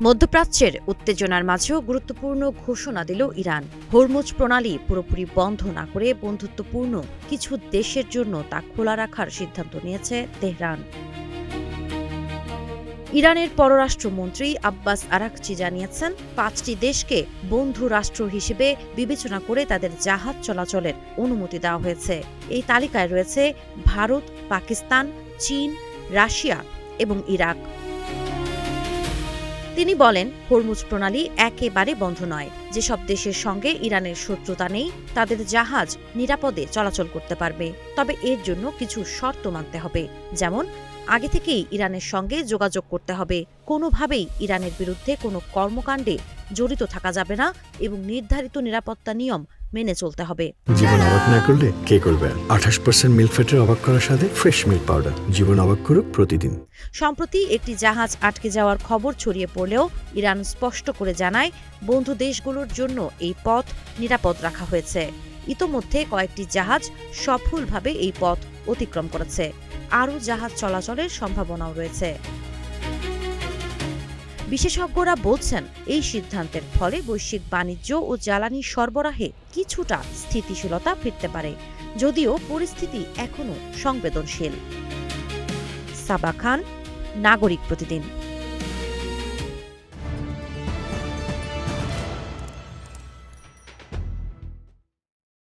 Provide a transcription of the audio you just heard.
মধ্যপ্রাচ্যের উত্তেজনার মাঝেও গুরুত্বপূর্ণ ঘোষণা দিল ইরান। হরমুজ প্রণালী পুরোপুরি বন্ধ না করে বন্ধুত্বপূর্ণ কিছু দেশের জন্য তা খোলা রাখার সিদ্ধান্ত নিয়েছে তেহরান। ইরানের পররাষ্ট্রমন্ত্রী আব্বাস আরাকচি জানিয়েছেন, ৫টি দেশকে বন্ধু রাষ্ট্র হিসেবে বিবেচনা করে তাদের জাহাজ চলাচলের অনুমতি দেওয়া হয়েছে। এই তালিকায় রয়েছে ভারত, পাকিস্তান, চীন, রাশিয়া এবং ইরাক। তিনি বলেন, হরমুজ প্রণালী একেবারে বন্ধ নয়। যেসব দেশের সঙ্গে ইরানের শত্রুতা নেই তাদের জাহাজ নিরাপদে চলাচল করতে পারবে, তবে এর জন্য কিছু শর্ত মানতে হবে। যেমন, আগে থেকেই ইরানের সঙ্গে যোগাযোগ করতে হবে, কোনোভাবেই ইরানের বিরুদ্ধে কোনো কর্মকাণ্ডে জড়িত থাকা যাবে না এবং নির্ধারিত নিরাপত্তা নিয়ম মেনে চলতে হবে। জীবন অবাক না করলে কে করবে? 28% মিল্ক ফ্যাটের অবাক করার সাথে ফ্রেশ মিল্ক পাউডার। জীবন অবাক করুক প্রতিদিন। সম্প্রতি একটি জাহাজ আটকে যাওয়ার খবর ছড়িয়ে পড়লেও ইরান স্পষ্ট করে জানায়, বন্ধু দেশগুলোর জন্য এই পথ নিরাপদ রাখা হয়েছে। ইতোমধ্যে কয়েকটি জাহাজ সফলভাবে এই পথ অতিক্রম করেছে। আরও জাহাজ চলাচলের সম্ভাবনাও রয়েছে। বিশেষজ্ঞরা বলছেন, এই সিদ্ধান্তের ফলে বৈশ্বিক বাণিজ্য ও জ্বালানি সরবরাহে কিছুটা স্থিতিশীলতা ফিরতে পারে, যদিও পরিস্থিতি এখনও সংবেদনশীল। সাবা খান, নাগরিক প্রতিদিন।